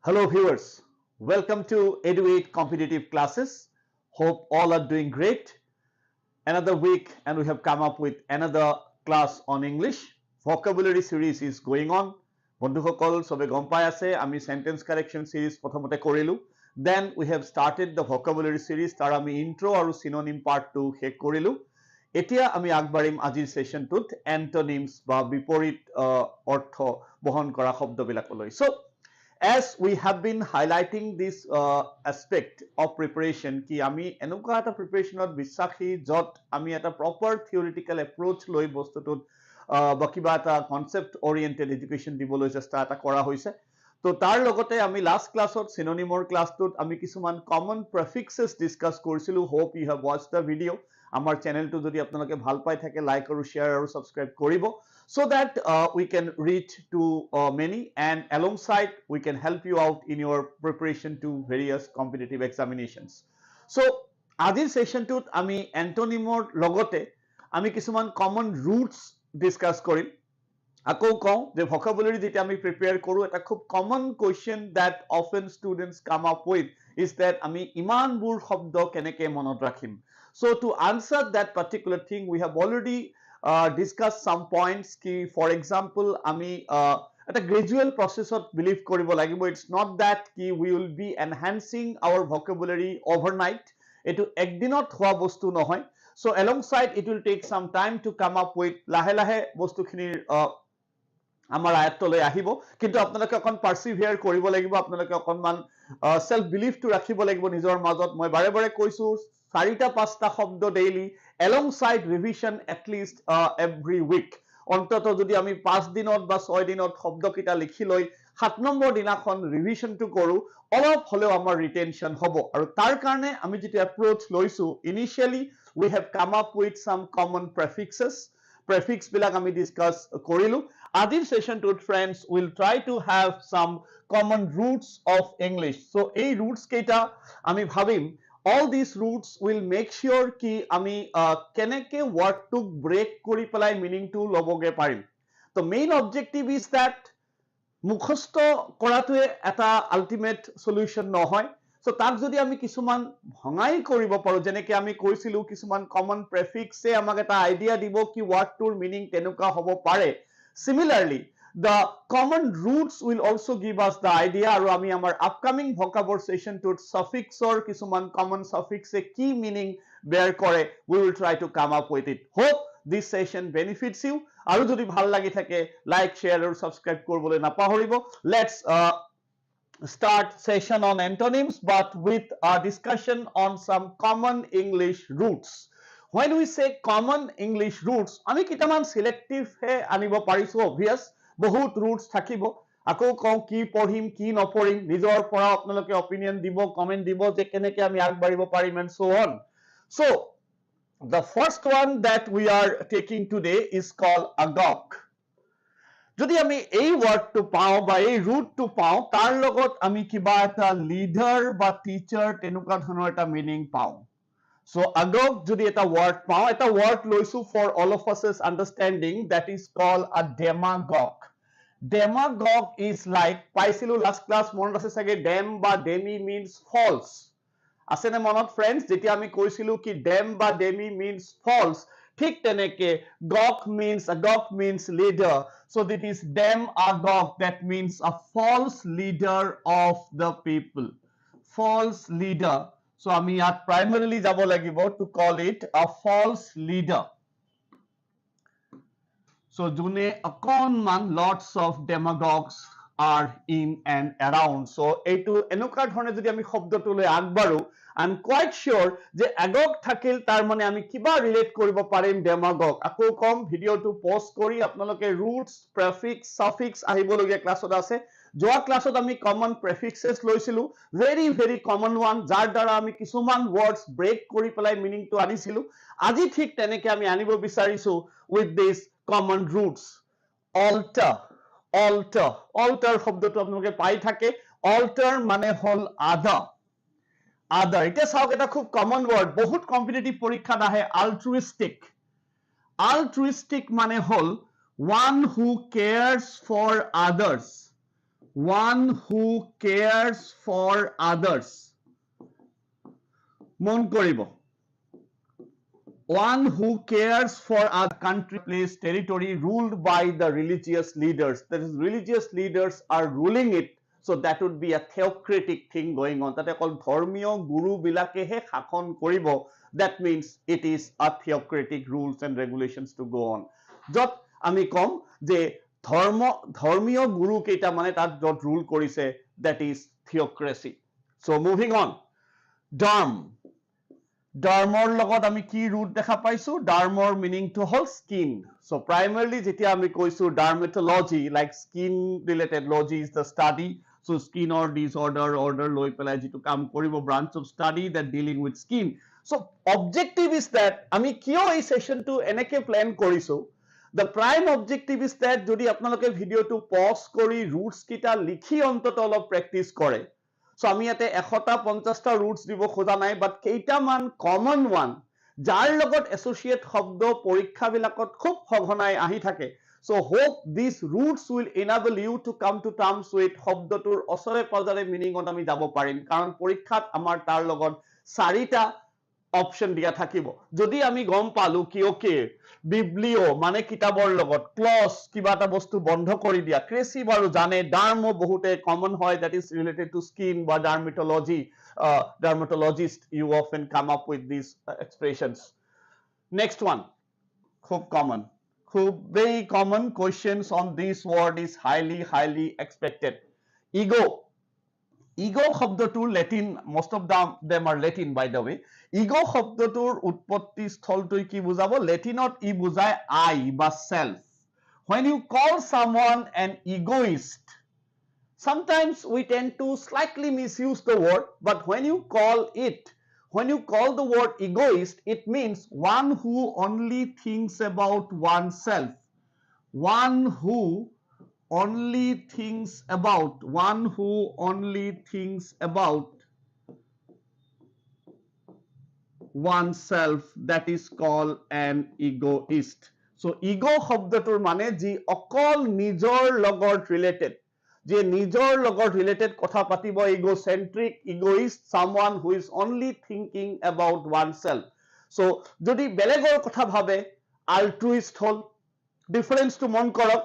Hello viewers, welcome to EduAid Competitive Classes. Hope all are doing great. Another week and we have come up with another class on English. Vocabulary series is going on. বন্ধুসকল সবে গম পাই আছে আমি sentence correction series প্ৰথমতে কৰিলো. Then we have started the vocabulary series তাৰ আমি intro আৰু synonym part 2 শেষ কৰিলো. এতিয়া আমি আগবাঢ়িম আজিৰ সেশনটোত antonyms বা বিপৰীত অৰ্থ বহন কৰা শব্দবিলাকলৈ. So as we have been highlighting this aspect of preparation ki ami enuka eta preparation ot bisakhi jot ami eta proper theoretical approach loi bostutut ba kiba eta concept oriented education diboloi chesta eta kora hoise to tar logote ami last class ot synonym or class tut ami kisuman common prefixes discuss korisilu. Hope you have watched the video. Amar channel to jodi apnaloke bhal pai thake like aru share aru subscribe koribo so that we can reach to many and alongside we can help you out in your preparation to various competitive examinations. So আজিৰ সেশনটোত আমি এন্টোনিমৰ লগতে আমি কিছুমান common roots discuss কৰিম. আকৌ কওঁ যে vocabulary যেটা আমি prepare কৰো এটা খুব common question that often students come up with is that আমি ইমানবোৰ শব্দ কেনেকৈ মনত ৰাখিম. So to answer that particular thing we have already discuss some points ki for example ami eta gradual process of believe koribo lagibo. It's not that ki we will be enhancing our vocabulary overnight. Etu ekdinot howa bostu nohoy. So alongside it will take some time to come up with lahe lahe bostu khinir আমাৰ আয়ত্তলৈ আহিব কিন্তু আপোনালোকে অকন পাৰসিভিয়াৰ কৰিব লাগিব. আপোনালোকে অকনমান self বিলিফটো ৰাখিব লাগিব নিজৰ মাজত. মই বাৰে বাৰে কৈছো 4টা-5টা শব্দ daily alongside revision at least every week. অন্তত যদি আমি 5 দিনত বা 6 দিনত শব্দকিটা লিখি লৈ 7 নম্বৰ দিনাখন ৰিভিশনটো কৰো অলপ হলেও আমাৰ ৰিটেনশন হ'ব. আৰু তাৰ কাৰণে আমি যেটা approach লৈছো initially we have come up with some common prefixes. Prefix bilak ami discuss korilu. Adir session to friends will try to have some common roots of English. So ei roots keita ami bhabim all these roots will make sure ki ami keneke word to break kori pelai meaning to loboge parim. The main objective is that mukhosto koratue eta ultimate solution nohoy. So tak jodi ami kisuman bhangai koribo paro jeneke ami koisilu kisuman common prefix e amage eta idea dibo ki word tur meaning tenuka hobo pare. Similarly the common roots will also give us the idea aru ami amar upcoming vocabulary session to suffix or kisuman common suffix e ki meaning bear kore we will try to come up with it. Hope this session benefits you. Aru jodi bhal lagi thake like share aru subscribe korbole na pahoribo. Let's start session on antonyms but with a discussion on some common English roots. When we say common English roots ami kitaman selective he anibo parisu obvious বহুত roots থাকিবো. আকৌ কওঁ কি পঢ়িম কি নপঢ়িম নিজৰ পৰা আপোনালোকে opinion দিব comment দিব যে কেনেকৈ আমি আগবাঢ়িব পাৰিম and so on. So the first one that we are taking today is called agog. যদি আমি এই ওয়ার্ডটো পাও বা এই রুটটো পাও তার লগত আমি কিবা এটা লিডার বা টিচার তেনুকা ধৰণৰ এটা মিনিং পাও. So agog যদি এটা ওয়ার্ড পাও এটা ওয়ার্ড লৈছো for all of us understanding that is called a demagogue. Demagogue is like paisilu last class মনত আছে sage dem ba demi means false. আছে না মনত friends যেটি আমি কৈছিলো কি dem ba demi means false ঠিক তেনেকে agog means leader. So that is demagogue that means a false leader of the people. False leader. So আমি ইয়াত primarily যাব লাগিব to call it a false leader. So june অকনমান lots of demagogues are in and around. So এইটো এনেকুৱা ধৰণে যদি আমি শব্দটো লৈ আগবাঢ়ো I'm quite sure যে agog থাকিল তাৰ মানে আমি কিবা ৰিলেট কৰিব পাৰিম demagogue. আকৌ কম ভিডিওটো পজ কৰি আপোনালোকে roots prefix suffix আহিবলগীয়া ক্লাছত আছে. যোৱা ক্লাছত আমি common prefixes লৈছিলো very common one যাৰ দ্বাৰা আমি কিছুমান words break কৰি পেলাই meaning টো আনিছিলো. আজি ঠিক তেনেকৈ আমি আনিব বিচাৰিছো with this common roots. alter শব্দটো আপোনালোকে পাই থাকে. alter মানে হল আধা. এতিয়া চাওক এটা খুব common word বহুত কম্পিটিটিভ পৰীক্ষাত আহে altruistic মানে হল one who cares for others. one who cares for others. মন কৰিব, one who cares for a country, place, territory ruled by the religious leaders. That is, religious leaders are ruling it. So that would be a theocratic thing going on. That অকল ধৰ্মীয় গুৰু বিলাকেহে শাসন কৰিব. That means it is a theocratic rules and regulations to go on. যত আমি কম যে ধৰ্মীয় গুৰু কেইটা মানে তাত যত rule কৰিছে, that is theocracy. So moving on. Derm. Dermor লগত আমি কি root দেখা পাইছো? Dermor meaning to hall skin. So primarily যেতিয়া আমি কৈছো dermatology, like skin related, logy is the study. So skin or disorder, order লৈ পেলাই যিটো কাম কৰিব, branch of study that dealing with skin. So objective is that আমি কিয় এই sessionটো এনেকে plan কৰিছো? The prime objective is that যদি আপোনালোকে ভিডিওটো pause কৰি roots কিটা লিখি অন্তত অলপ practice কৰে. So আমি ইয়াতে 150টা roots দিব খোজা নাই, but কেইটামান common one যাৰ লগত associate শব্দ পৰীক্ষা বিলাকত খুব সঘনাই আহি থাকে. So hope these roots will enable you to come to terms with শব্দটোৰ অসৰে পজৰে meaningত আমি যাব পাৰিম, কাৰণ পৰীক্ষাত আমাৰ তাৰ লগত 4টা অপশন দিয়া থাকিব. যদি আমি গম পালো কি ওকে বিব্লিও মানে কিতাবৰ লগত, ক্লজ কিবা এটা বস্তু বন্ধ কৰি দিয়া, ক্ৰেসি বাৰু জানে, ডাৰ্মো বহুতে কমন হয়, that is related to skin বা dermatology. Dermatologist, you often come up with these expressions. Next one, খুব common, খুব very common questions on this word is highly expected. Ego. Ego শব্দটোৰ Latin, most of them are Latin by the way. Ego শব্দটোৰ উৎপত্তি স্থলটো কি বুজাব? Latinত ই বুজায় I বা self. When you call someone an egoist, sometimes we tend to slightly misuse the word, but when you call the word egoist, it means one who only thinks about oneself. One who only thinks about oneself, that is called an egoist. So ego শব্দটোৰ মানে যি অকল নিজৰ লগত related, যে নিজৰ লগত related কথা পাতিব, egocentric, egoist, someone who is only thinking about oneself. So যদি বেলেগৰ কথা ভাবে, altruist হল. Difference to মন কৰক.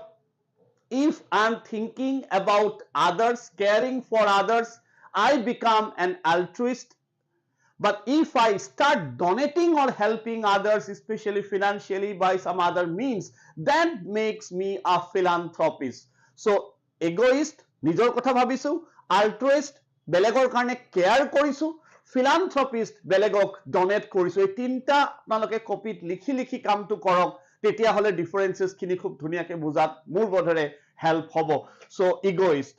If I'm thinking about others, caring for others, I become an altruist. But if I start donating or helping others, especially financially by some other means, that makes me a philanthropist. So egoist, নিজৰ কথা ভাবিছো, altruist, বেলেগৰ কাৰণে care কৰিছো, philanthropist, বেলেগক donate কৰিছো. এই তিনটা আপোনালোকে কপিত লিখি কামটো কৰক, তেতিয়া হলে differences খিনি খুব ধুনীয়াকে বুজাত মোৰ বোধেৰে help হব. So egoist.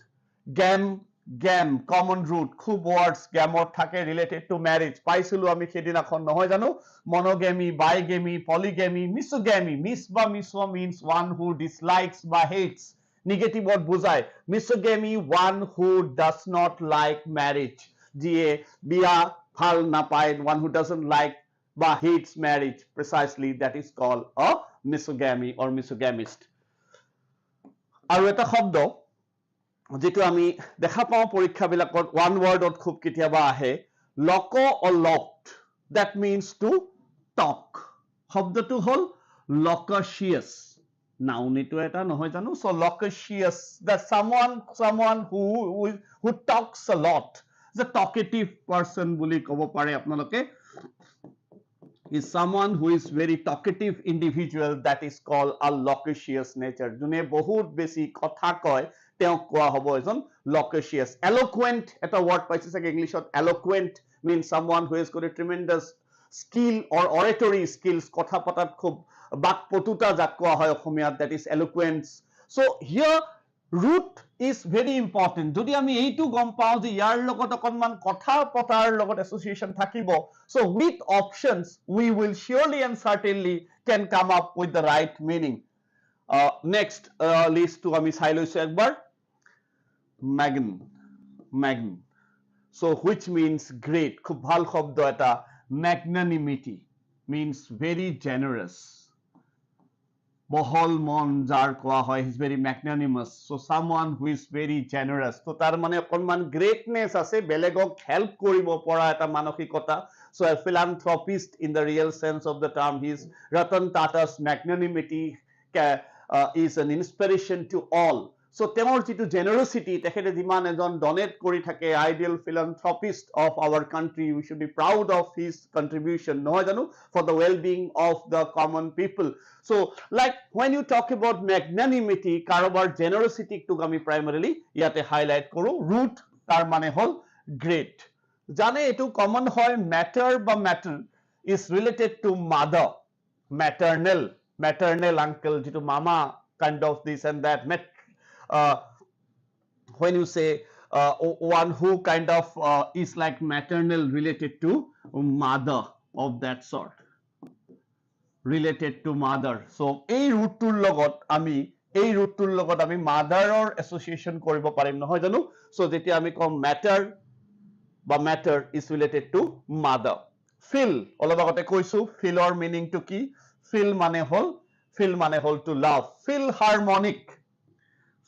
Gam, common root, খুব words gamot থাকে related to marriage. পাইছিলো আমি সেদিনাখন নহয় জানো? Monogamy, bigamy, polygamy, misogamy. Mis বা miso means one who dislikes বা hates. Negative word বুজায়. Misogamy, one who does not like marriage. যিয়ে বিয়া ভাল নাপায়, one who doesn't like বা hates marriage. Precisely, that is called a misogamy or misogamist. আৰু এটা শব্দ যেটো আমি দেখা পাওঁ পৰীক্ষা বিলাকত one wordত খুব কেতিয়াবা আহে, loco or locked, that means to talk. শব্দটো হল loquacious. noun এটো এটা নহয় জানো? So loquacious, that someone who talks a lot, the talkative person বুলি ক'ব পাৰে আপোনালোকে, is someone who is very talkative individual, that is called a loquacious nature. যোনে বহুত বেছি কথা কয় তেওঁ কোৱা হ'ব এজন loquacious. Eloquent এটা word পাইছে চাগে ইংলিশত. Eloquent means someone who has got a tremendous skill or oratory skills, কথা পতাত খুব বাকপটুতা যাক কোৱা হয় অসমীয়াত, that is eloquence. So here root is very important. যদি আমি এইটো গম পাওঁ যে ইয়াৰ লগত অকনমান কথা পতাৰ লগত association থাকিব, so with options we will surely and certainly can come up with the right meaning. Next list to আমি চাই লৈছো একবাৰ. Magn, so which means great, খুব ভাল শব্দ এটা. Magnanimity means very generous. বহল মন যাৰ কোৱা হয়, he is very magnanimous, so someone who is very generous. তো তাৰ মানে অকণমান greatness আছে, বেলেগক help কৰিব পৰা এটা মানসিকতা. So a philanthropist in the real sense of the term, he is Ratan Tata's magnanimity is an inspiration to all. So তেওঁৰ যিটো generosity, তেখেতে যিমান এজন donate কৰি থাকে, ideal philanthropist of our country, we should be proud of his contribution, নহয় জানো, for the well-being of the common people. So like when you talk about magnanimity, কাৰোবাৰ generosity টোক আমি primarily ইয়াতে highlight কৰো. root তাৰ মানে হল great. জানে এইটো common হয়, matter বা matter is related to mother, maternal uncle, যিটো mama kind of this and that. When you say one who kind of is like maternal, related to mother, of that sort, related to mother. So এই rootটোৰ লগত আমি motherৰ association কৰিব পাৰিম, নহয় জানো? So যেতিয়া আমি কম matter বা matter is related to mother. Feel, অলপ আগতে কৈছো, feelৰ meaning টো কি? feel মানে হল to love.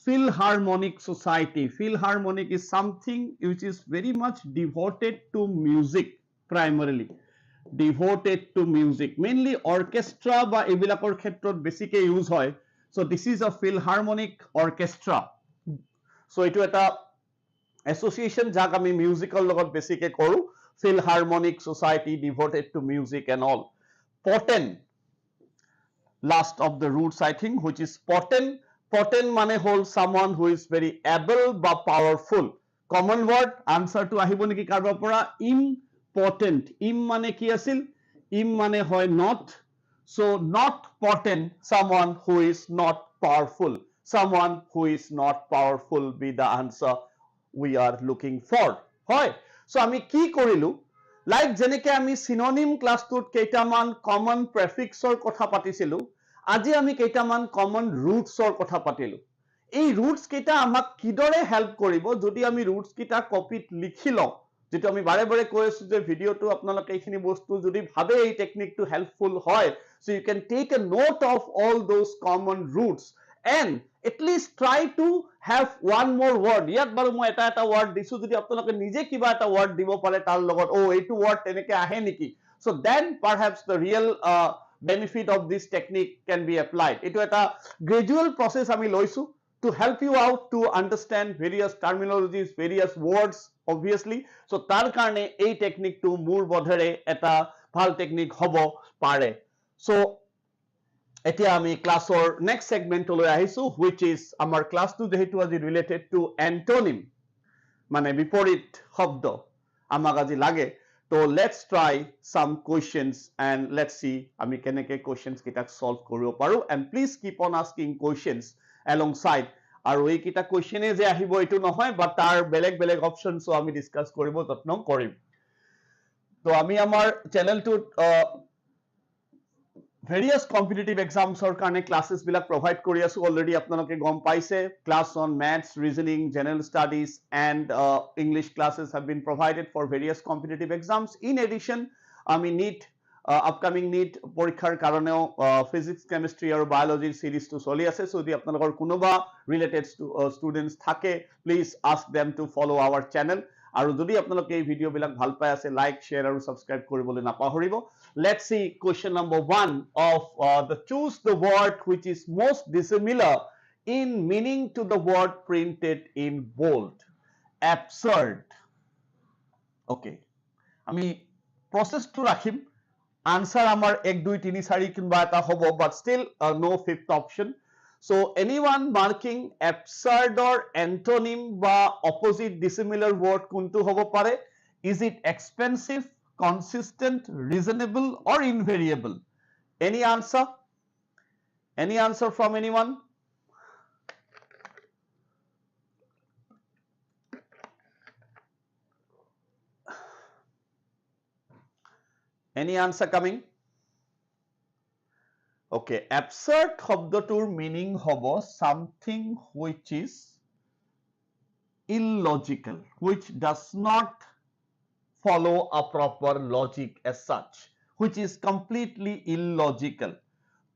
Philharmonic society. Philharmonic is something which is very much devoted to music, primarily devoted to music, mainly orchestra বা এইবিলাকৰ ক্ষেত্ৰত বেছিকে use হয়. So this is a philharmonic orchestra. So এইটো এটা association যাক আমি musical লগত বেছিকে কৰো. Philharmonic society devoted to music and all. Potent, last of the roots I think, which is potent. Potent মানে হল someone who is very able বা powerful. Common word, answer to আহিব নেকি কাৰোবাৰ পৰা? Important. মানে কি আছিল? মানে হয় not. So not potent, someone who is not powerful. Someone who is not powerful be the answer we are looking for. হয়? So আমি কি কৰিলো? Like যেনেকে আমি synonym ক্লাছটোত কেইটামান common prefixৰ কথা পাতিছিলো, আজি আমি কেইটামান common rootsৰ কথা পাতিলো. এই roots কেইটা আমাক কিদৰে help কৰিব যদি আমি roots কেইটা কপিত লিখি লওঁ, যেটো আমি বাৰে বাৰে কৈ আছো যে ভিডিওটো আপোনালোকে এইখিনি বস্তু যদি ভাবে এই টেকনিকটো helpful হয়, so you can take a note of all those common roots and at least try to have one more word. ইয়াত বাৰু মই এটা word দিছো, যদি আপোনালোকে নিজে কিবা এটা word দিব পাৰে তাৰ লগত, এইটো word তেনেকে আহে নেকি, so then perhaps the real benefit of this technique can be applied. এইটো এটা gradual process আমি লৈছো to help you out to understand various terminologies, various words, obviously. So তাৰ কাৰণে এই টেকনিকটো মোৰ বোধেৰে এটা ভাল টেকনিক হ'ব পাৰে. So এতিয়া আমি ক্লাছৰ next segmentলৈ আহিছো, which is আমাৰ ক্লাছটো যেহেতু আজি related to antonym, মানে বিপৰীত শব্দ আমাক আজি লাগে. So let's try some questions and let's see আমি কেনেকে questions কিটাক solve কৰিব পাৰো, and please keep on asking questions alongside. আৰু এইকেইটা question যে আহিব এইটো নহয়, but তাৰ বেলেগ বেলেগ options আমি discuss কৰিব যত্ন কৰিম. তো আমি আমাৰ চেনেলটোত various competitive exams or কাৰণে classes বিলাক provide কৰি আছো. Already আপোনালোকে গম পাইছে, class on maths, reasoning, general studies and English classes have been provided for various competitive exams. In addition, আমি NEET upcoming NEET পৰীক্ষাৰ কাৰণেও physics, chemistry আৰু biology series টো চলি আছে. So যদি আপোনালোকৰ কোনোবা related students থাকে, please ask them to follow our channel. আৰু যদি আপোনালোকে এই ভিডিও বিলাক ভাল পাই আছে, লাইক, শ্বেয়াৰ আৰু সাবস্ক্ৰাইব কৰিবলৈ নাপাহৰিব. Let's see question number 1 of the choose the word which is most dissimilar in meaning to the word printed in bold. Absurd. Okay, আমি process to ৰাখিম. Answer আমাৰ 1 2 3 4 কিবা এটা হ'ব, but still no fifth option. So anyone marking absurd or antonym বা opposite dissimilar word কোনটো হ'ব পাৰে? Is it expensive, consistent, reasonable or invariable? Any answer? Any answer from anyone? Any answer coming? Okay, absurd শব্দটোৰ meaning হ'ব something which is illogical, which does not follow a proper logic as such, which is completely illogical.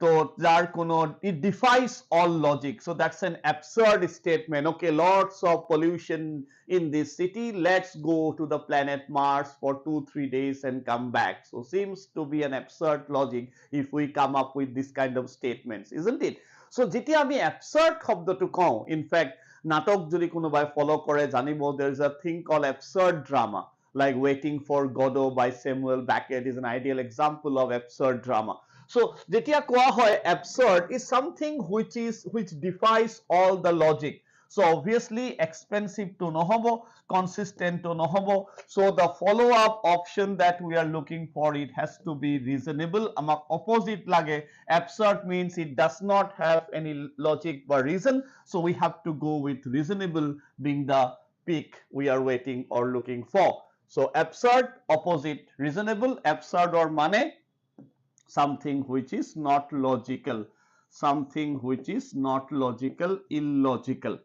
তো যার কোনো it defies all logic, so that's an absurd statement. Okay, lots of pollution in this city, let's go to the planet Mars for 2-3 days and come back. So seems to be an absurd logic if we come up with this kind of statements, isn't it? So যেতিয়া আমি absurd শব্দটো কওঁ, in fact নাটক যদি কোনোবাই ফলো কৰে জানিব there is a thing called absurd drama, like Waiting for Godot by Samuel Beckett is an ideal example of absurd drama. So যেতিয়া কোৱা হয় absurd is something which defies all the logic. So obviously expensive to নহব, consistent to নহব. So the follow up option that we are looking for, it has to be reasonable. আমাক opposite লাগে. Absurd means it does not have any logic or reason, so we have to go with reasonable being the peak we are waiting or looking for. So absurd, opposite reasonable. Absurd or মানে something which is not logical, something which is not logical, illogical.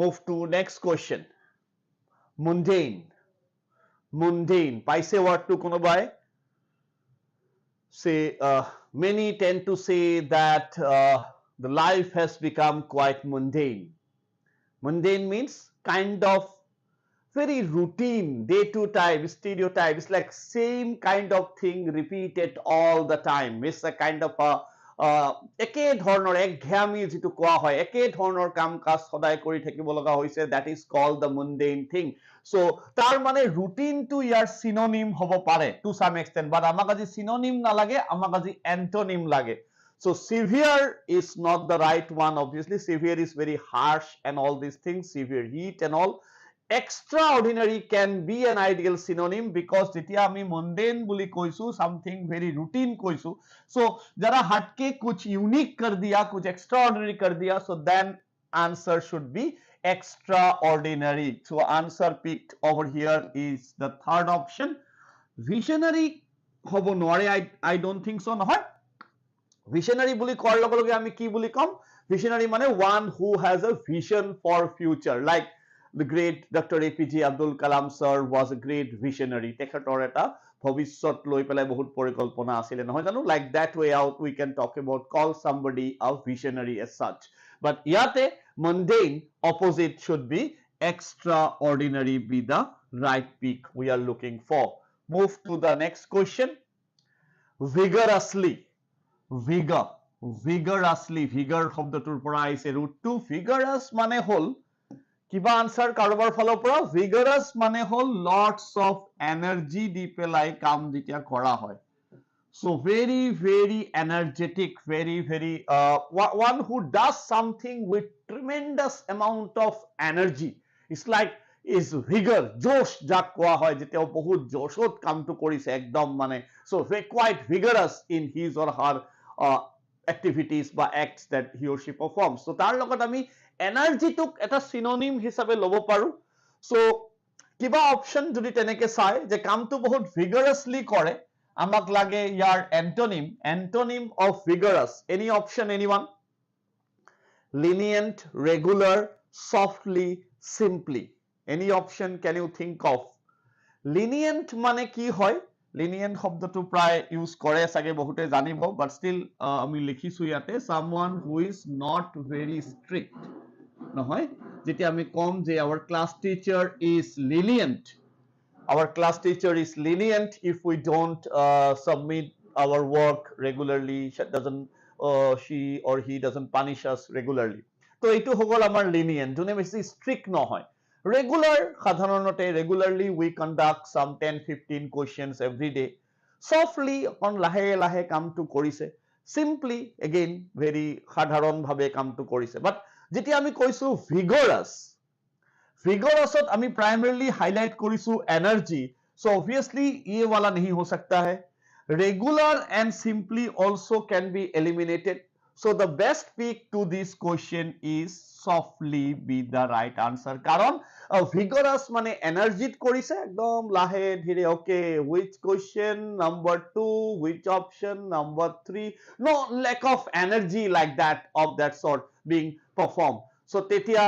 Move to next question. Mundane. Mundane. পাইছে word to কোনোবাই? Say many tend to say that the life has become quite mundane. Mundane means kind of very routine, day to time, stereotype. It's like same kind of thing repeated all the time. It's a kind of a একে ধৰণৰ একঘেয়ামি যিটো কোৱা হয়, একে ধৰণৰ কাম কাজ সদায় কৰি থাকিব লগা হৈছে, that is called the mundane thing. So তাৰ মানে routine to ইয়াৰ synonym হ'ব পাৰে to some extent, but আমাক আজি synonym নালাগে, আমাক আজি antonym লাগে. So severe is not the right one. Obviously severe is very harsh and all these things, severe heat and all. Extraordinary can be an ideal synonym because যেতিয়া আমি mundane বুলি কৈছো, something very routine কৈছো, so jara hatke kuch unique kar diya, kuch extraordinary kar diya, so then answer should be extraordinary. So answer picked over here is the third option. Visionary hobo নোৱাৰে, I don't think so. নহয়, visionary বুলি কোৱাৰ লগে লগে আমি কি বুলি কম? Visionary মানে one who has a vision for future, like the great Dr. APJ Abdul Kalam sir was a great visionary. তেখেতৰ এটা ভৱিষ্যত লৈ পেলাই বহুত পৰিকল্পনা আছিল নহয় জানো? Like that way out we can talk about, call somebody a visionary as such. But ইয়াতে mundane, opposite should be extraordinary, be the right pick we are looking for. Move to the next question. Vigorously. Vigor. Vigorously. Vigor শব্দটোৰ পৰা আহিছে root to. Vigorous মানে হল কিবা answer কাৰোবাৰ ফালৰ পৰা, vigorous মানে হল lots of energy দি পেলাই কাম যেতিয়া কৰা হয়. So very very energetic, very one who does something with tremendous amount of energy. It's like is vigor, josh যাক কোৱা হয়, যেতিয়া বহুত জোশত কামটো কৰিছে একদম মানে, so quite vigorous in his or her activities বা acts that he or she performs. So তাৰ লগত আমি energy টোক এটা synonym হিচাপে ল'ব পাৰো. So কিবা option যদি তেনেকে চাই যে কামটো বহুত vigorously কৰে, আমাক লাগে ইয়াৰ antonym. Antonym of vigorous, any option, anyone? Lenient, regular, softly, simply. Any option can you think of? Lenient মানে কি হয়? Lenient শব্দটো প্ৰায় ইউজ কৰে চাগে বহুতে জানিব, but still আমি লিখিছো ইয়াতে someone who is not very strict. নহয়, যেতিয়া আমি কম যে our class teacher is lenient, our class teacher is lenient if we don't submit our work regularly, she or he doesn't punish us regularly. তো এইটো হগল আমাৰ lenient, যোনে বেছি strict নহয়. Regular, সাধাৰণতে regularly we conduct some 10-15 questions every day. Softly on লাহে লাহে কামটো কৰিছে. Simply again very সাধাৰণ ভাৱে কামটো কৰিছে. But যেতিয়া আমি কৈছো vigorous, vigorousত আমি primarily highlight কৰিছো energy, so obviously ये वाला नहीं हो सकता है. Regular and simply also can be eliminated. So the best pick to this question is softly be the right answer. কারণ vigorous মানে energy কৰিছে একদম লাহে ধীৰে. Okay, which question? Number 2. Which option? Number 3. No lack of energy like that, of that sort being performed. So তেতিয়া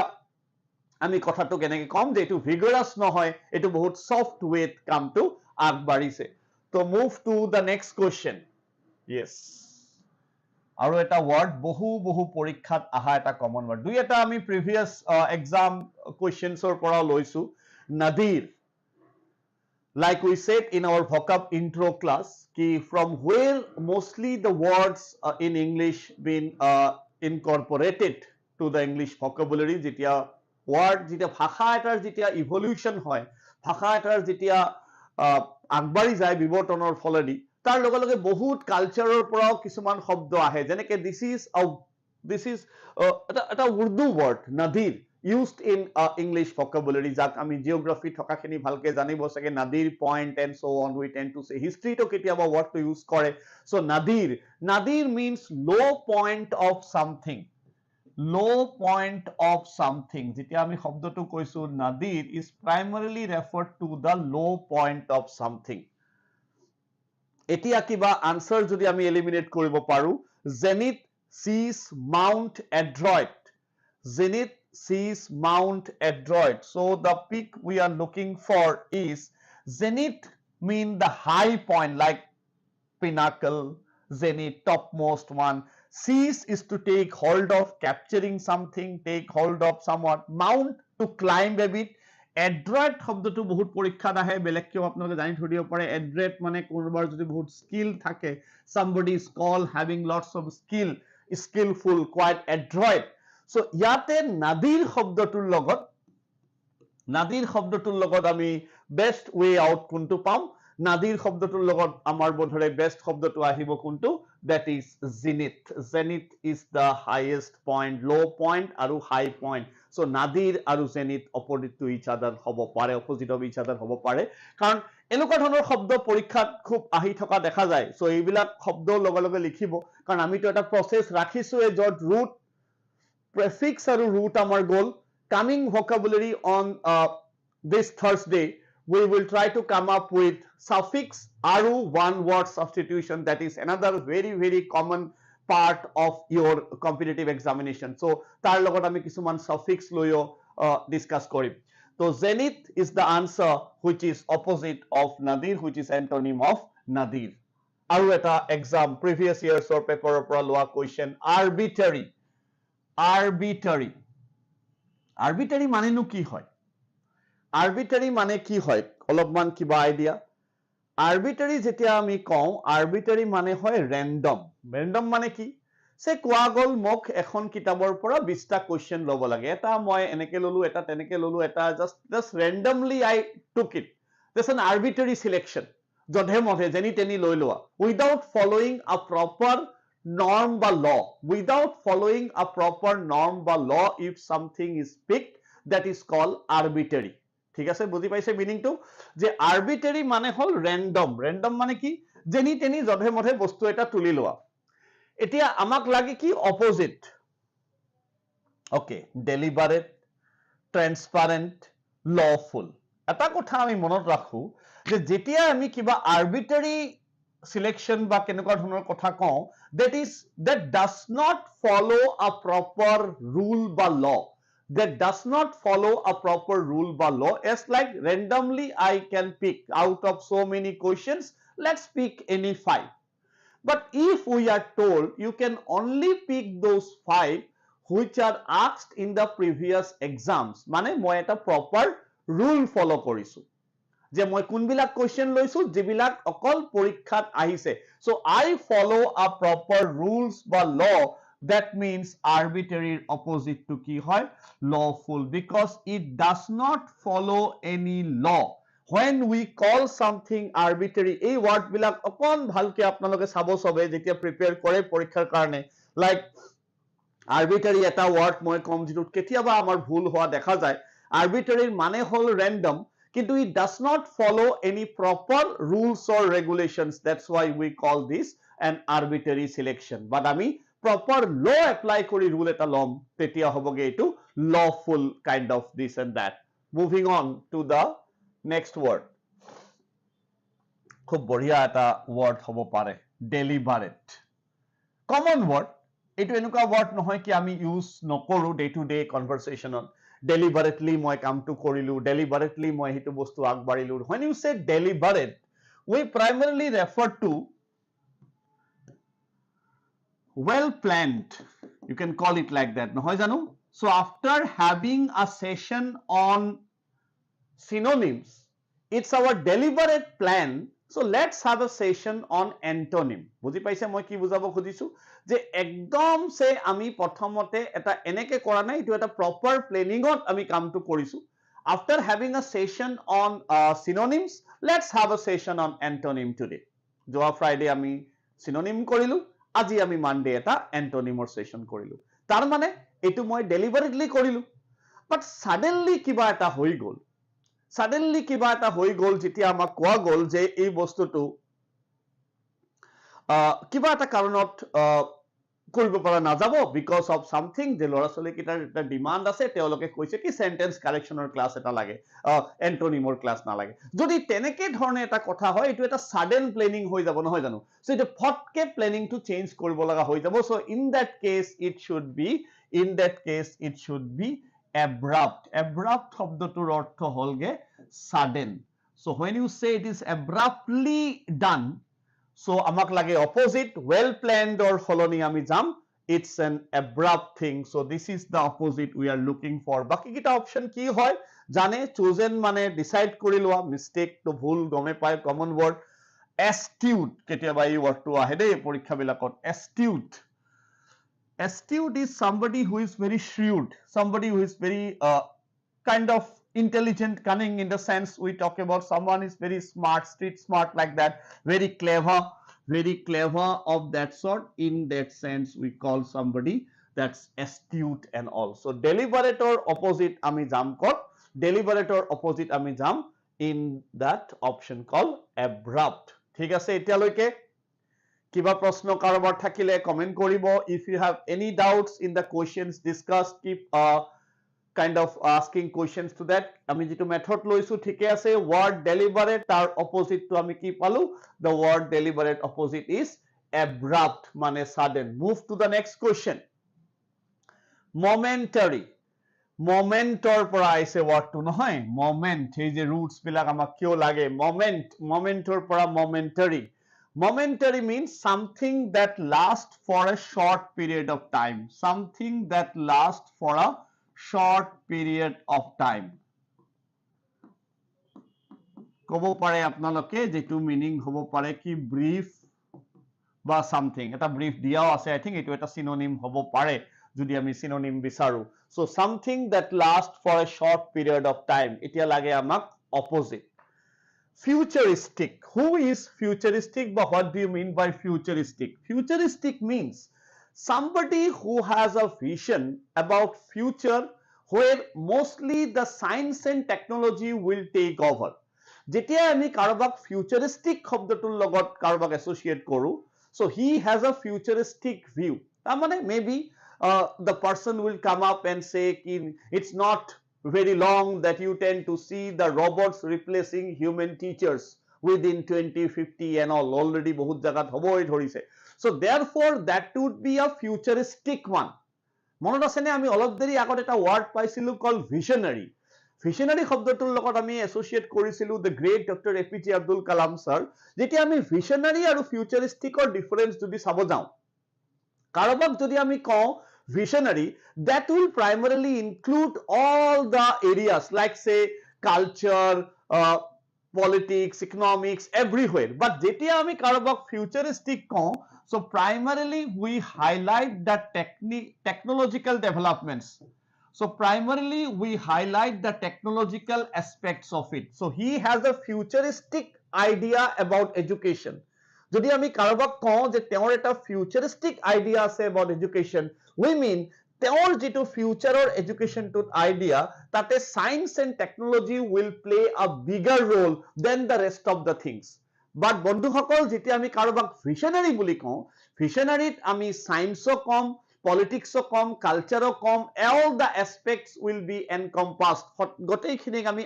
আমি কথাটো কেনেকে কম যে এটো vigorous নহয়, এটো বহুত soft way কামটো আগবাঢ়িছে. So move to the next question. Yes. আৰু এটা word বহু পৰীক্ষাত আহা এটা common word দুই এটা আমি previous exam questions ৰ পৰা লৈছো nadir like we said in our vocab intro class ki from where mostly the words in English been incorporated to the English vocabulary jetia word jetia bhasha etar jetia evolution hoy bhasha etar jetia আগবাঢ়ি যায় বিৱৰ্তনৰ ফলেদি তাৰ লগে লগে বহুত কালচাৰৰ পৰাও কিছুমান শব্দ আহে যেনেকে this is এটা Urdu word nadir used in English vocabulary যাক আমি জিওগ্ৰাফি থকাখিনি ভালকে জানিব চাগে nadir point and so on we tend to say history to কেতিয়াবা word to use কৰে so nadir means low point of something যেতিয়া আমি শব্দটো কৈছো nadir is primarily referred to the low point of something এতিয়া কিবা answer যদি আমি eliminate কৰিব পাৰো zenith sees mount adroit so the peak we are looking for is zenith mean the high point like pinnacle zenith topmost one seize is to take hold of capturing something take hold of somewhat mount to climb a bit adroit শব্দটো বহুত পৰীক্ষাত আহে বেলেগ কিয় আপোনালোকে জানি থৈ দিব পাৰে adroit মানে কোনোবাৰ যদি বহুত স্কিল থাকে somebody is called having lots of skillful quite adroit so ইয়াতে nadir শব্দটোৰ লগত আমি best way out কোনটো পাম nadir শব্দটোৰ লগত আমাৰ বোধৰে best শব্দটো আহিব কোনটো that is zenith is the highest point low point আৰু high point so nadir আৰু zenith opposite to each other হ'ব পাৰে opposite of each other হ'ব পাৰে কাৰণ এনেকুৱা ধৰণৰ শব্দ পৰীক্ষাত খুব আহি থকা দেখা যায় so এইবিলাক শব্দ লগে লগে লিখিব কাৰণ আমিতো এটা process ৰাখিছো য'ত root prefix আৰু root আমাৰ গ'ল coming vocabulary on this Thursday we will try to come up with suffix aru one word substitution that is another very common part of your competitive examination so tar logot ami kisuman suffix loyo discuss korim so zenith is the answer which is opposite of nadir which is antonym of nadir aru eta exam previous years or paper opra loa question arbitrary mane nu ki hoy arbitrary মানে কি হয় অলপমান কিবা idea arbitrary যেতিয়া আমি কওঁ arbitrary মানে হয় random মানে কি সে কোৱা গল মোক এখন কিতাবৰ পৰা 20টা কোৱেশ্চন লব লাগে এটা মই এনেকে ললো এটা তেনেকে ললো এটা just randomly I took it that's an arbitrary selection জধে মধে যেনি তেনি লৈ লোৱা without following a proper norm বা law if something is picked that is called arbitrary ঠিক আছে বুজি পাইছে মিনিং টু যে আরবিট্রারি মানে হল র্যান্ডম মানে কি যেনি তেনি জধে মধে বস্তু এটা তুলি লোৱা এতিয়া আমাক লাগে কি অপোজিট ওকে ডেলিবাৰেট ট্ৰান্সপাৰেন্ট লফুল এটা কথা আমি মনত ৰাখো যে যেতিয়া আমি কিবা আৰবিট্ৰাৰি সিলেকশন বা কেনেকুৱা ধৰণৰ কথা কওঁ that does not follow a proper rule বা law that does not follow a proper rule by law as like randomly I can pick out of so many questions let's pick any 5 but if we are told you can only pick those 5 which are asked in the previous exams মানে মই এটা proper rule follow কৰিছো যে মই কোনবিলাক question লৈছো যেবিলাক অকল পৰীক্ষাত আহিছে so I follow a proper rules বা law that means arbitrary opposite to ki hoy lawful because it does not follow any law when we call something arbitrary ei word bilak okon bhalke apnaloke sabo sobe jetia prepare kore porikkhar karone like arbitrary eta word moi kom jitut ketiaba amar bhul howa dekha jay arbitrary mane hol random কিন্তু it does not follow any proper rules or regulations that's why we call this an arbitrary selection but ami proper law apply kori rule eta lom tetia hoboge etu lawful kind of this and that moving on to the next word khub badhiya eta word hobo pare deliberate common word etu enuka word nohoy ki ami use nokoru day to day conversation on deliberately moi কাম to korilu deliberately moi hitu bostu agbarilu when you say deliberate we primarily refer to well planned, you can call it like that, নহয় জানো? So after having a session on synonyms, it's our deliberate plan, so let's have a session on antonym. বুজি পাইছে মই কি বুজাব খুজিছো যে একদম সে আমি প্ৰথমতে এটা এনেকে কৰা নাই, এটো এটা proper planning ত আমি কামটো কৰিছো. After having a session on synonyms, let's have a session on antonym today. যোৱা ফ্ৰাইডে আমি synonym কৰিলো, আজি আমি মানডে এটা antonyমৰ session কৰিলো. তাৰ মানে এটো মই deliberately কৰিলো, but suddenly কিবা এটা হৈ গল. Suddenly কিবা এটা হৈ গল যেতিয়া আমাক কোৱা গল যে এই বস্তুটো কিবা এটা কাৰণত কৰিব পৰা নাযাব because of something, যে ল'ৰা ছোৱালী কিটাৰ এটা ডিমান্ড আছে, তেওঁলোকে কৈছে কি সেন্টেন্স কাৰেকচনৰ ক্লাছ এটা লাগে, এন্টোনিমৰ ক্লাছ নালাগে. যদি তেনেকে ধৰণে এটা কথা হয়, এটো এটা সাডেন প্লেনিং হৈ যাব, নহয় জানো? সো এটো ফটকে প্লেনিং টু চেঞ্জ কৰিব লগা হৈ যাব. So in that case it should be abrupt. Abrupt শব্দটোৰ অৰ্থ হলগে sudden. So when you say it is abruptly done, so amak lage opposite, well planned or holoni ami jam, it's an abrupt thing. So this is the opposite we are looking for. Baki kita option ki hoy jane, chosen mane decide kori loa, mistake to bhul gome pai, common word astute, ketiaba ei word to ahe de porikha bilakot. Astute is somebody who is very shrewd, somebody who is very kind of intelligent, cunning, in the sense we talk about someone is very smart, street smart, like that, very clever of that sort. In that sense we call somebody that's astute and all. So deliberate or opposite ami jam kot, deliberate or opposite ami jam in that option called abrupt. ঠিক আছে? এতিয়া লৈকে কিবা প্ৰশ্ন কাৰোবাৰ থাকিলে comment কৰিব. If you have any doubts in the questions discussed, keep kind of asking questions to that. আমি যেটো মেথড লৈছো ঠিকে আছে. word deliberate তাৰ opposite to আমি কি পালো? The word deliberate opposite is abrupt, মানে sudden. Move to the next question. Momentary. Momentor পৰা আইছে word to, নহয়? Moment, এই যে roots বিলাক আমাক কিয় লাগে? Momentor পৰা momentary. Momentary means something that lasts for a short period of time. Something that lasts for a short period of time. কব পাৰে আপোনালোকে যেটো মিনিং হ'ব পাৰে কি brief বা something, এটা brief দিয়াও আছে, I think এটো এটা synonym হ'ব পাৰে যদি আমি synonym বিচাৰো. So something that lasts for a short period of time, এতিয়া লাগে আমাক opposite. Futuristic. Who is futuristic? But what do you mean by futuristic? Futuristic means somebody who has a vision about future where mostly the science and technology will take over. যেতিয়া আমি কাৰোবাক futuristic শব্দটোৰ লগত কাৰোবাক associate কৰো, so he has a futuristic view. তাৰ মানে maybe the person will come up and say it's not very long that you tend to see the robots replacing human teachers within 2050 and all. Already বহুত জাগাত হবই ধৰিছে. So therefore that would be a futuristic one. মনত আছে নে আমি অলপ দেৰি আগত এটা word পাইছিলো called visionary. Visionary শব্দটোৰ লগত আমি associate কৰিছিলো the great Dr. APJ Abdul Kalam sir. যেতিয়া আমি visionary আৰু futuristic ৰ difference যদি চাব যাও, কাৰোবাক যদি আমি কওঁ visionary, that will primarily include all the areas like say culture, politics, economics, everywhere. But যেতিয়া আমি কাৰোবাক futuristic কওঁ, so primarily we highlight the technological developments. So primarily we highlight the technological aspects of it. So he has a futuristic idea about education. যদি আমি কাৰোবাক কওঁ যে তেওঁৰ এটা futuristic idea আছে about education, we mean তেওঁৰ যেটো futureৰ educationটোত idea, তাতে science and technology will play a bigger role than the rest of the things. But বন্ধুসকল যেতিয়া আমি কাৰোবাক visionary বুলি কওঁ, visionaryত আমি science O com, politics O com, culture O com, all the aspects will be encompassed. গোটেইখিনিক আমি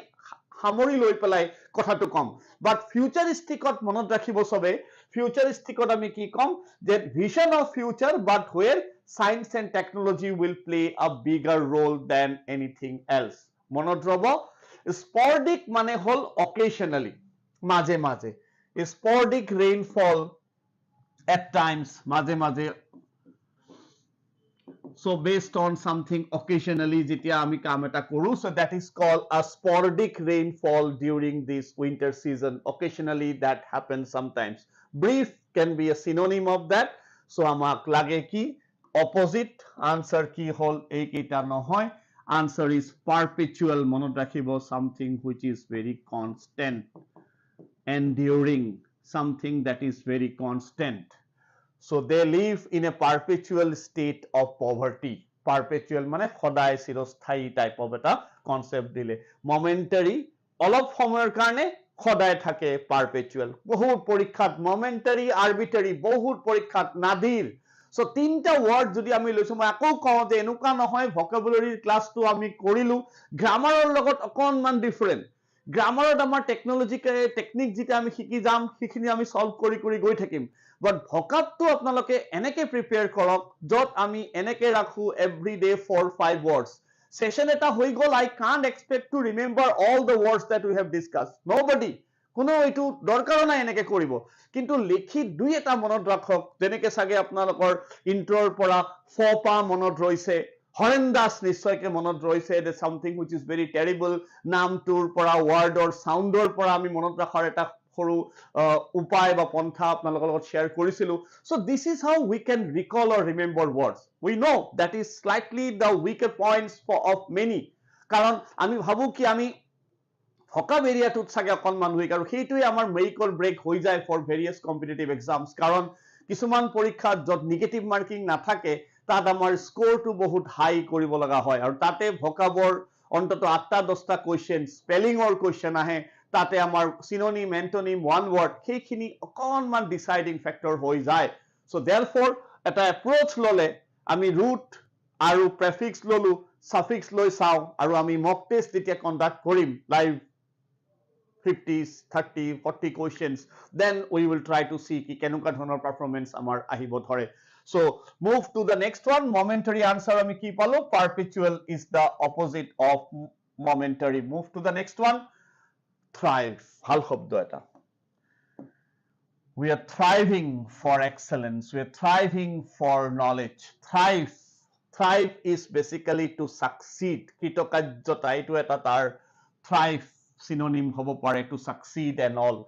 সামৰি লৈ পেলাই কথাটো কম. But futuristicত মনত ৰাখিব সবে, futuristicত আমি কি কম যে vision of future but where science and technology will play a bigger role than anything else. মনত ৰব, sporadic মানে হল occasionally, মাজে মাজে. Sporadic rainfall at times, মাজে মাজে So based on something occasionally যেতিয়া আমি কাম এটা কৰো, so that is called a sporadic rainfall during this winter season. Occasionally that happens sometimes. Brief can be a synonym of that. So আমাক লাগে কি opposite answer কি হল এইকেইটা নহয়. Answer is perpetual. মনত ৰাখিব something which is very constant, enduring, something that is very constant. So they live in a perpetual state of poverty. Perpetual মানে সদায় চিৰস্থায়ী type of এটা concept দিলে. Momentary অলপ সময়ৰ কাৰণে সদায় থাকে perpetual. বহুত পৰীক্ষাত momentary, arbitrary, বহুত পৰীক্ষাত নাদিৰ. So তিনটা word যদি আমি লৈছো, মই আকৌ কওঁ যে এনেকুৱা নহয় vocabulary ক্লাছটো আমি কৰিলো গ্ৰামাৰৰ লগত অকনমান different. গ্ৰামাৰত আমাৰ টেকনিক যেটা আমি শিকি যাম সেইখিনি আমি সলভ কৰি গৈ থাকিম, বাট ভকাবটো আপোনালোকে এনেকে প্ৰিপেয়াৰ কৰক যত আমি এনেকে ৰাখো everyday 4-5 words. Session এটা হৈ গল, I can't expect to remember all the words that we have discussed. Nobody. কোনো এইটো দৰকাৰ নাই এনেকে কৰিব, কিন্তু লিখি দুই এটা মনত ৰাখক, যেনেকে চাগে আপোনালোকৰ ইন্ট্ৰৰ পৰা ফপা মনত ৰৈছে, হৰেন্দাস নিশ্চয়কে মনত ৰৈছে, that something which is very terrible, নামটোৰ পৰা ৱাৰ্ডৰ সাউণ্ডৰ পৰা আমি মনত ৰাখাৰ এটা সৰু উপায় বা পন্থা আপোনালোকৰ লগত শ্বেয়াৰ কৰিছিলো. So this is how we can recall or remember words. We know that is slightly the weaker points of many, কাৰণ আমি ভাবো কি আমি vocab এৰিয়াটোত চাগে অকনমান উইক, আৰু সেইটোৱে আমাৰ মেক অৰ ব্ৰেক হৈ যায় ফৰ ভেৰিয়াছ কম্পিটিটিভ এক্সামছ, কাৰণ কিছুমান পৰীক্ষাত যত নিগেটিভ মাৰ্কিং নাথাকে তাত আমাৰ স্কোৰটো বহুত হাই কৰিব লগা হয়, আৰু তাতে ভকাবৰ অন্তত 8-10টা কুৱেশ্যন স্পেলিঙৰ কুৱেশ্যন আহে, তাতে আমাৰ চিনোনিম, এন্টোনিম, ওৱান ৱৰ্ড সেইখিনি অকনমান ডিসাইডিং ফেক্টৰ হৈ যায়. সো দেয়াৰফৰ এটা এপ্ৰোচ ললে আমি ৰুট আৰু প্ৰেফিক্স ললো, সাফিক্স লৈ চাও, আৰু আমি মক টেষ্ট যেতিয়া কন্ডাক্ট কৰিম live 50, 30, 40 questions, then we will try to see ki kenuka dhৰণৰ performance amar ahibo dhore. So move to the next one. Momentary answer ami ki palo, perpetual is the opposite of momentary. Move to the next one. Thrive. Hal shobdo eta. We are thriving for excellence. We are thriving for knowledge. Thrive is basically to succeed. Kritokajjota etu eta tar thrive synonym hobo pare, to succeed and all.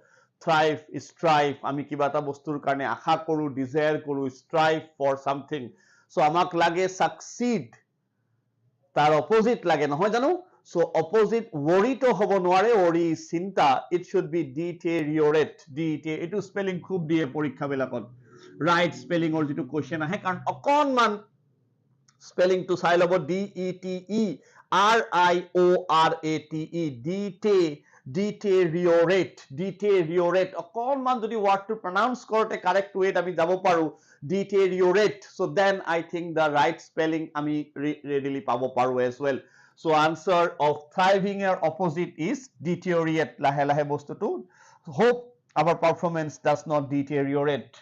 Thrive, strive, ami kiba eta bostur karone asha koru, desire koru, strive for something. So amak lage succeed, tar opposite lage nohoy jano. So opposite worry to hobo noare, worry is chinta, it should be deteriorate. Etu spelling khub diye porikha belakot, right spelling or jitu question ahe, karon okonman spelling to sai lobo, deteriorate, deteriorate. অকনমান যদি ওয়ার্ডটো pronounce করতে correct wait আমি যাব পাৰো, deteriorate, so then I think the right spelling আমি readily পাবো পাৰো as well. So answer of thriving er opposite is deteriorate. লাহে লাহে বস্তুটো, hope our performance does not deteriorate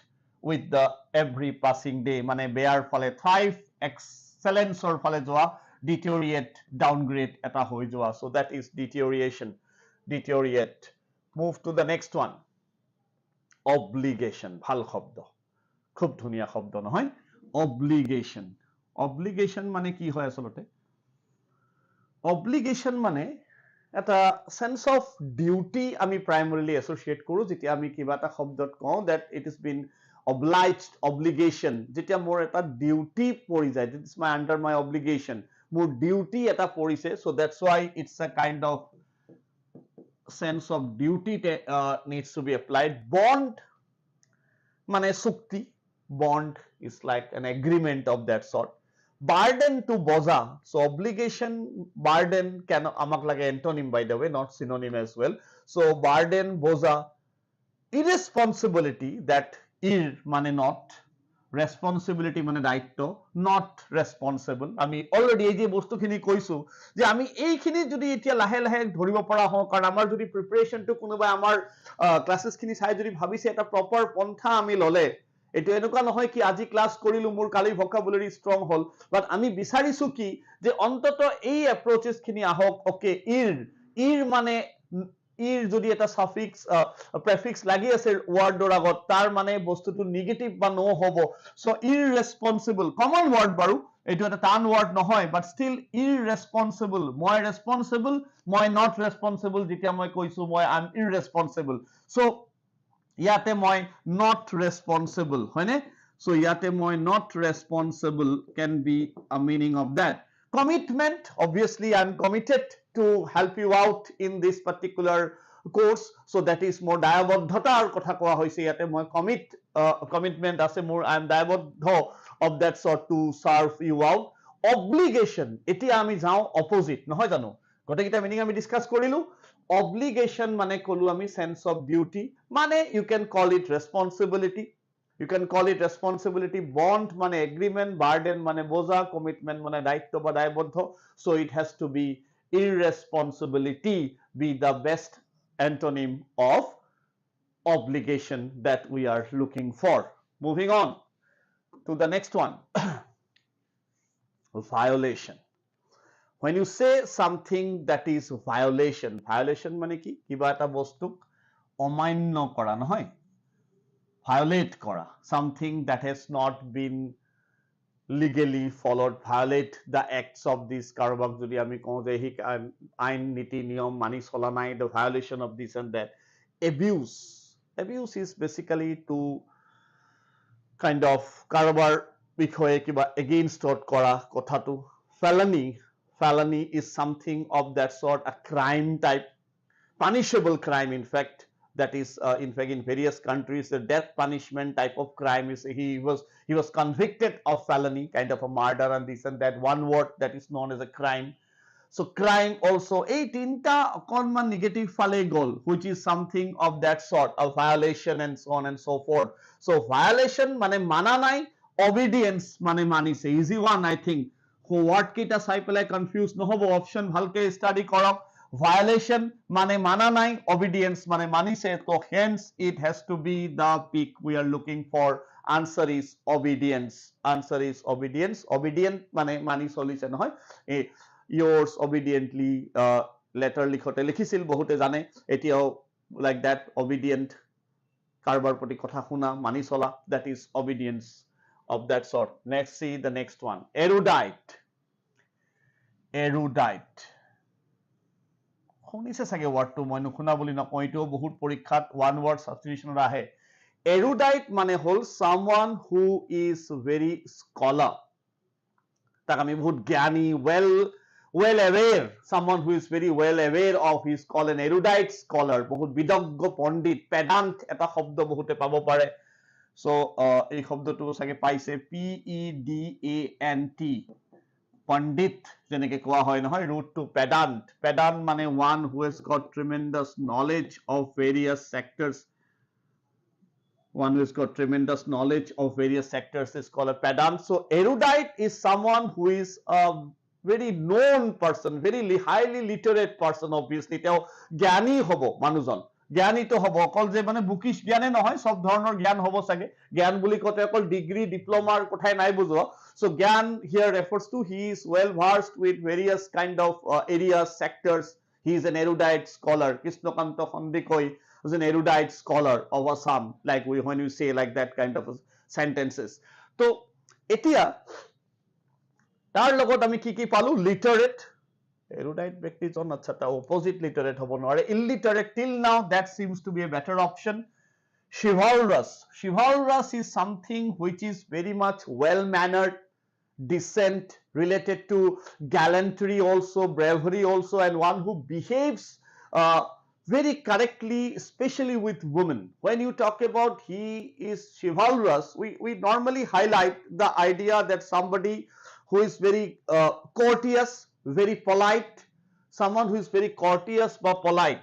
with the every passing day. মানে বেয়াৰ ফলে thrive, excellence or ফলে যোৱা, deteriorate, downgrade eta hoi joa. So that is deterioration. Deteriorate. Move to the next one. Obligation. Bhal shobdo, khub dhuniya shobdo nohoy. Obligation. Obligation mane ki hoy asolote? Obligation mane eta sense of duty ami primarily associate koru, jetia ami kiba eta shobdot kau that it has been obliged, obligation, jetia mor eta duty pori jay, this is my under my obligation, more duty eta porise, so that's why it's a kind of sense of duty needs to be applied. Bond mane sukti, bond is like an agreement of that sort. Burden to boza, so obligation, burden can amak lage antonym by the way, not synonym as well. So burden, boza, irresponsibility, that ir mane not, responsibility মানে দায়িত্ব, not responsible. আমি already এই যে বস্তুখিনি কৈছো যে আমি এইখিনি যদি এতিয়া লাহে লাহে ধৰিব পৰা হওঁ, কাৰণ আমাৰ যদি প্ৰিপাৰেচনটো কোনোবাই আমাৰ ক্লাছেছখিনি চাই যদি ভাবিছে এটা প্ৰপাৰ পন্থা আমি ললে, এইটো এনেকুৱা নহয় কি আজি ক্লাছ কৰিলো মোৰ কালি ভকাবুলাৰী ষ্ট্ৰং হল, বাট আমি বিচাৰিছো কি যে অন্তত এই এপ্ৰোচেছখিনি আহক. ওকে, ইৰ মানে ইৰ যদি এটা সাফিক্স প্ৰেফিক্স লাগি আছে ওয়াৰ্ডৰ আগত, তাৰ মানে বস্তুটো নেগেটিভ বা নো হ'ব. সো irresponsible, কমন ওয়ার্ড বাৰু, এইটো এটা টান ওয়াৰ্ড নহয় বাট স্টিল ইৰৰেসপন্সিবল মই ৰেসপন্সিবল মই নট ৰেসপন্সিবল যেতিয়া মই কৈছো মই আই এম ইৰৰেসপন্সিবল সো ইয়াতে মই নট ৰেসপন্সিবল হয়নে so yate moi not responsible can be a meaning of that commitment obviously I am committed to help you out in this particular course so that is more dayaboddhotar kotha koa hoise yate moi commitment ase more I am dayaboddho of that sort to serve you out obligation etia ami jao opposite nohoy jano gote kita meaning ami discuss korilu obligation mane kolu ami sense of duty mane you can call it responsibility You can call it responsibility, bond mane agreement, burden mane boza, commitment mane daitto ba dayaboddho. So it has to be irresponsibility be the best antonym of obligation that we are looking for. Moving on to the next one. Violation. When you say something that is violation mane ki? Kiba eta bostuk omainyo kora nohoy. Violate kora something that has not been legally followed violate the acts of this karobak jodi ami kow je hi ain niti niyom mani chola nai the violation of this and that abuse is basically to kind of karobar bikhoye kiba against kora kotha tu felony is something of that sort a crime type punishable crime in fact that is in fact in various countries the death punishment type of crime is he was convicted of felony kind of a murder and this and that one word that is known as a crime so crime also ei tinta okonman negative fale gol which is something of that sort of violation and so on and so forth so violation mane mana nai obedience mane manise easy one I think who word kita sai pelai confused nohobo option bhalke study korok violation mane mana nai obedience mane manise so hence it has to be the pick we are looking for answer is obedience obedient mane mani solution hoy yours obediently letter likhote likhisil bahute jane etiao like that obedient karbar proti kotha shuna mani chola that is obedience of that sort next see the next one erudite শুনিছে সাগে ওয়ার্ডটো মই নুশুনা বুলি নকয় এটো বহুত পৰীক্ষাত one word substitution আহে erudite মানে হল someone who is very scholar তাক আমি বহুত জ্ঞানী well aware someone who is very well aware of his call an erudite scholar বহুত বিদগ্ধ পণ্ডিত pedant এটা শব্দ বহুতে পাব পাৰে so এই শব্দটো সাগে পাইছে pedant Pandit jeneke koa hoy nohoy root to pedant mane one who has got tremendous knowledge of various sectors is called a pedant so erudite is someone who is a very known person very highly literate person obviously teo gyani hobo manujon জ্ঞানী তো হব অকল যে মানে bookish জ্ঞানে নহয় সব ধৰণৰ জ্ঞান হব সাগে জ্ঞান বুলি কতে অকল ডিগ্ৰী ডিপ্লোমাৰ কথাই নাই বুজো so জ্ঞান here refers to he is well versed with various kind of areas sectors he is an erudite scholar Krishnakanta Khandikoi is an erudite scholar of Assam like when you say like that kind of sentences to etia tar logot ami ki palu literate erudite ব্যক্তি জন আচ্ছা তা opposite literate hobo nore illiterate till now that seems to be a better option chivalrous is something which is very much well mannered decent related to gallantry also bravery also and one who behaves very correctly especially with women when you talk about he is chivalrous we normally highlight the idea that somebody who is very courteous very polite someone who is very courteous but polite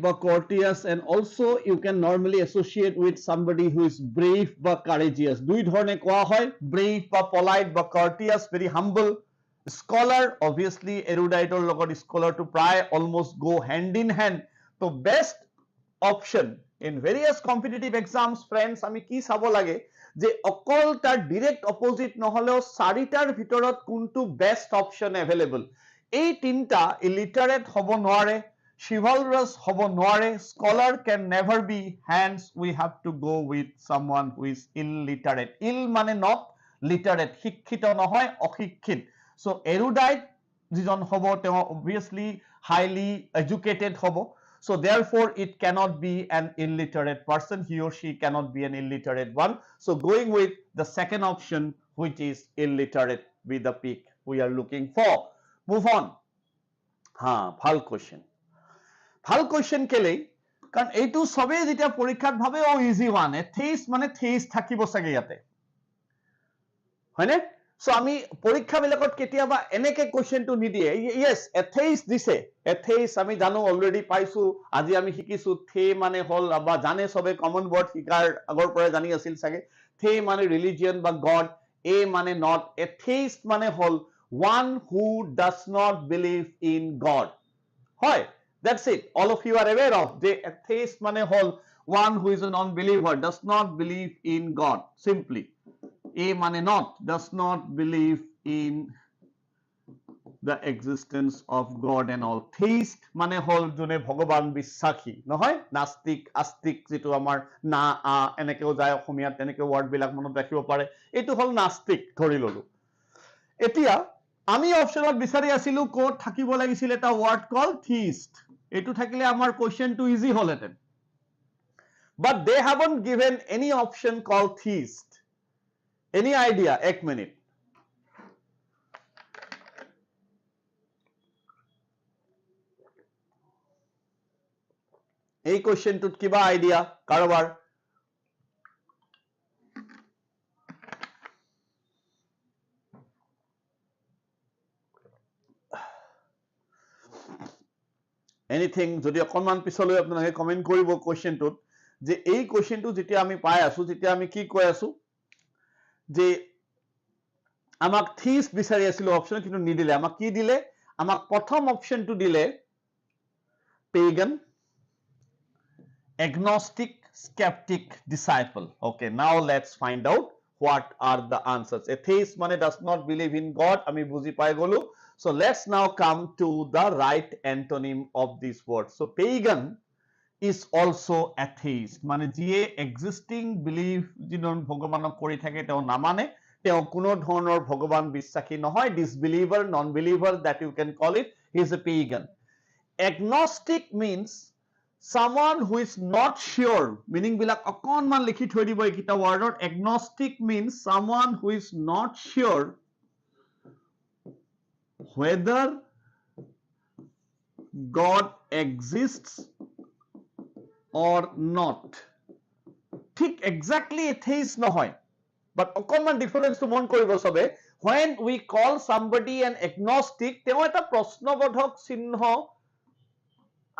but courteous and also you can normally associate with somebody who is brave but courageous dui dhorne koa hoy brave but polite but courteous very humble scholar obviously erudite or logot scholar to pry almost go hand in hand so best option in various competitive exams friends ami ki sabo lage যে অকল তার direct opposite নহলেও চাৰিটাৰ ভিতৰত কোনটো best option available এই তিনটা illiterate হব নোৱাৰে chivalrous hobo noire, scholar can never be, hence we have to go with someone who is illiterate. Ill mane not, literate, শিক্ষিত নহয়, অশিক্ষিত. So erudite যিজন হ'ব তেওঁ obviously highly educated hobo. So therefore it cannot be an illiterate person. He or she cannot be an illiterate one. So going with the second option, which is illiterate, with the pick we are looking for. Move on. ভাল question. ভাল question কেলেই কাৰণ এইটো সবে যেতিয়া পৰীক্ষাত ভাবে ও easy one এথেইষ্ট মানে থেইষ্ট থাকিব চাগে ইয়াতে হয়নে সো আমি পৰীক্ষা বিলাকত কেতিয়াবা এনেকে কোৱেশ্চনটো নিদিয়ে ইয়েস এথেইষ্ট দিছে এথেইষ্ট আমি জানো অলৰেডি পাইছো আজি আমি শিকিছো থে মানে হল বা জানে সবে কমন ওয়াৰ্ড শিকাৰ আগৰ পৰা জানি আছিল চাগে থে মানে ৰিলিজিয়ন বা গড এ মানে নট এথেইষ্ট মানে হল one who does not believe in God. Hoy, that's it. All of you are aware of. The atheist mane hol one who is a non-believer, does not believe in God. Simply. A mane not, does not believe in the existence of God and all. Theist mane hol jone bhagaban bisakhi. Nohoy? Nastik, astik, jitu amar na, a, enekeo jay okhomiyat, enekeo word bilak monot rakhibo pare. Etu hol nastik, thori lolu. Etia, আমি অপশনত বিচাৰি আছিলো code থাকিব লাগিছিল এটা word কল theist এটু থাকিলে আমাৰ কোশ্চেনটো ইজি হলহেতেন but they haven't given any option কল থিস্ট এনি আইডিয়া এক মিনিট এই কোশ্চেনটোত কিবা আইডিয়া কাৰোবাৰ এনিথিং যদি অকনমান পিছলৈ আপোনালোকে কমেন্ট কৰিব কোশ্চেনটোত যে এই কোশ্চেনটো যেতিয়া আমি পাই আছো তেতিয়া আমি কি কৈ আছো যে আমাক থিস্ট বিচাৰি আছিল অপচন কিন্তু নিদিলে আমাক কি দিলে আমাক প্ৰথম অপচনটো দিলে পেগান agnostic skeptic disciple okay now let's find out what are the answers atheist mane does not believe in God ami buji pai golu so let's now come to the right antonym of this word so pagan is also atheist mane jiye existing belief jinon bhagabanok kori thake teo namane teo kono dhonor bhagaban bisakhi nohoy disbeliever non believer that you can call it he is a pagan agnostic means someone who is not sure meaning bilak akonman likhi thoi dibo ekita word agnostic means someone who is not sure whether God exists or not ঠিক exactly atheist nohoy but akonman difference to mon koribo sobe when we call somebody an agnostic teo eta proshnoboধক চিহ্ন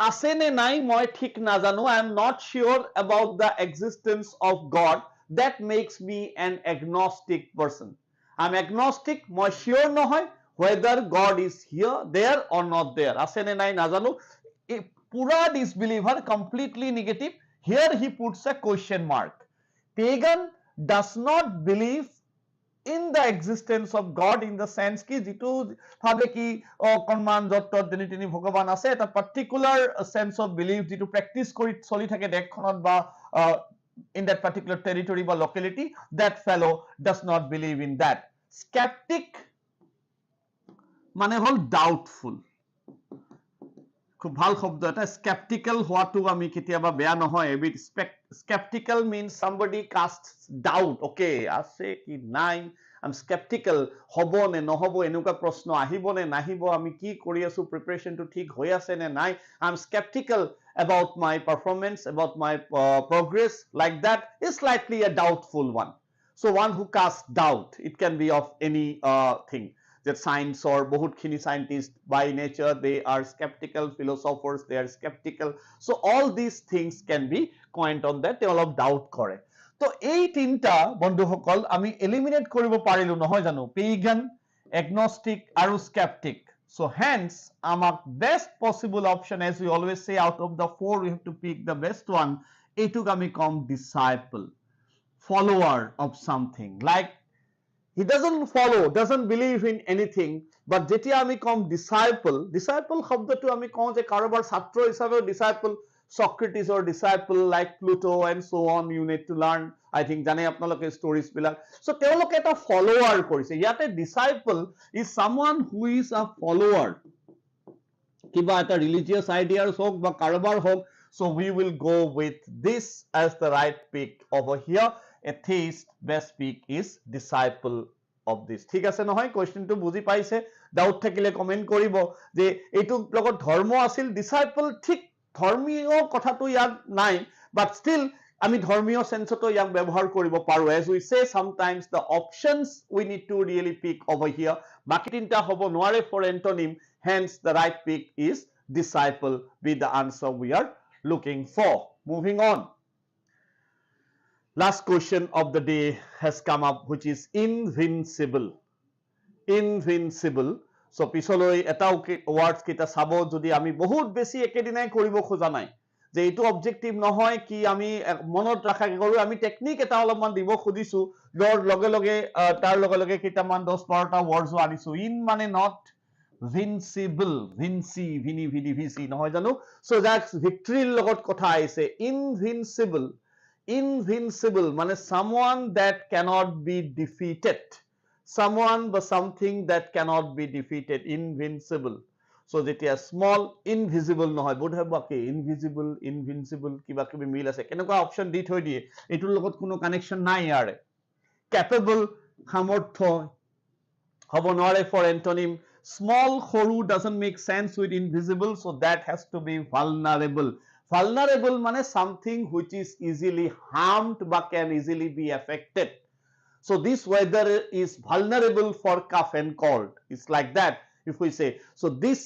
আছে নে নাই মই ঠিক নাজানো I am not sure about the existence of God that makes me an agnostic person I am agnostic মই sure নহয় whether God is here there or not there আছে নে নাই নাজানো pura disbeliever completely negative here he puts a question mark pagan does not believe in the existence of God in the sense ki jitu bhabe ki konman jottor deni tini bhagaban ase eta particular sense of belief jitu practice kori choli thake dekkhonot ba in that particular territory ba locality that fellow does not believe in that skeptic mane hol doubtful খুব ভাল শব্দ এটা skeptical হোৱাটো আমি কেতিয়াবা বেয়া নহয় a bit skeptical means somebody casts doubt okay আছে কি নাই I'm skeptical হবো নে নহবো এনেকুৱা প্ৰশ্ন আহিব নে নাহিব আমি কি কৰি আছো প্ৰিপাৰেচন টো ঠিক হৈ আছে নে নাই I'm skeptical about my performance about my progress like that is slightly a doubtful one so one who casts doubt it can be of any thing that science or bahut khini scientists by nature they are skeptical philosophers they are skeptical so all these things can be coined on that they all of doubt kore to ei tinta bondhu hokol ami eliminate koribo parilu nohoy janu pagan agnostic aru skeptic so hence our best possible option as we always say out of the four we have to pick the best one etuk ami kom disciple follower of something like he doesn't follow, doesn't believe in anything, but যেতিয়া আমি কম disciple শব্দটো আমি কওঁ যে কাৰোবাৰ ছাত্ৰ হিচাপে disciple, Socrates or disciple like Pluto and so on, you need to learn, I think জানে আপোনালোকে stories বিলাক, so তেওঁলোকে এটা follower কৰিছে, ইয়াতে disciple is someone who is a follower, কিবা এটা religious ideas হোক বা কাৰোবাৰ হোক, so we will go with this as the right pick over here. Atheist best pick is disciple of this. ঠিক আছে নহয়, কোৱেশ্চনটো বুজি পাইছে? ডাউট থাকিলে কমেন্ট কৰিব যে এইটো লগত ধৰ্ম আছিল, disciple ঠিক ধৰ্মীয় কথাটো ইয়াত নাই, but still আমি ধৰ্মীয় সেন্সতো ইয়াক ব্যৱহাৰ কৰিব পাৰো, as we say sometimes the options we need to really pick over here, বাকি তিনটা হ'ব নোৱাৰে for antonym, hence the right pick is disciple with the answer we are looking for. Moving on, last question of the day has come up, which is invincible. Invincible. So পিছলৈ এটা words কেইটা চাব, যদি আমি বহুত বেছি একেদিনাই কৰিব খোজা নাই যে এইটো অবজেক্টিভ নহয় কি আমি মনত ৰাখাকে কৰো, আমি টেকনিক এটা অলপমান দিব খুজিছো, লগে লগে তাৰ লগে লগে কেইটামান 10-12টা words আনিছো. ইন মানে not, vincible, vinci, vini, vidi, vici নহয় জানো, so that's victory লগত কথা আহিছে. Invincible, invincible মানে someone that cannot be defeated, someone বা something that cannot be defeated, invincible. So যেতিয়া small, invisible নহয়, বোধ হয় বাকি invisible, invincible কিবা কিবি মিল আছে, কেনেকুৱা অপচন দি থৈ দিয়ে, এইটোৰ লগত কোনো কানেকশ্যন নাই ইয়াৰে. capable সামৰ্থ্য হ'ব নোৱাৰে for antonym. Small সৰু doesn't make sense with invisible, so that has to be vulnerable. Vulnerable মানে something which is easily harmed বা can easily be affected. So this weather is vulnerable for cough and cold. It's like that if we say. So this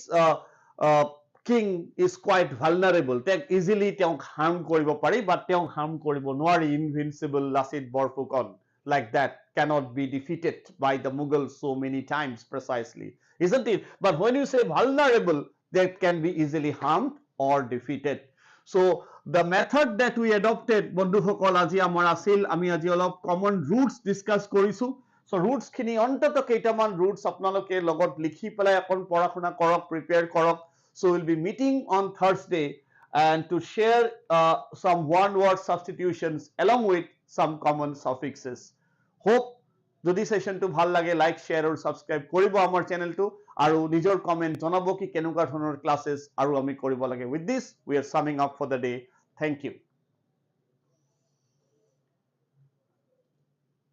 king is quite vulnerable. They easily harm koribo pari, but harm koribo nwari. Invincible, Lasit Borfukon. Like that, cannot be defeated by the Mughals so many times precisely, isn't it? But when you say vulnerable, that can be easily harmed or defeated. So the method that we adopted, বন্ধুসকল আজি আমাৰ আছিল, আমি আজি অলপ common roots discuss কৰিছো. So roots খিনি অন্তত কেইটামান roots আপোনালোকে লগত লিখি পেলাই এখন পঢ়া শুনা কৰক, prepare কৰক. So we'll be meeting on Thursday and to share some one word substitutions along with some common suffixes. Hope যদি সেশনটো ভাল লাগে লাইক শেয়াৰ আৰু সাবস্ক্ৰাইব কৰিব আমাৰ চেনেলটো, আৰু নিজৰ কমেন্ট জনাব কি কেনেকুৱা ধৰণৰ ক্লাसेছ আৰু আমি কৰিব লাগে. With this we are summing up for the day. Thank you.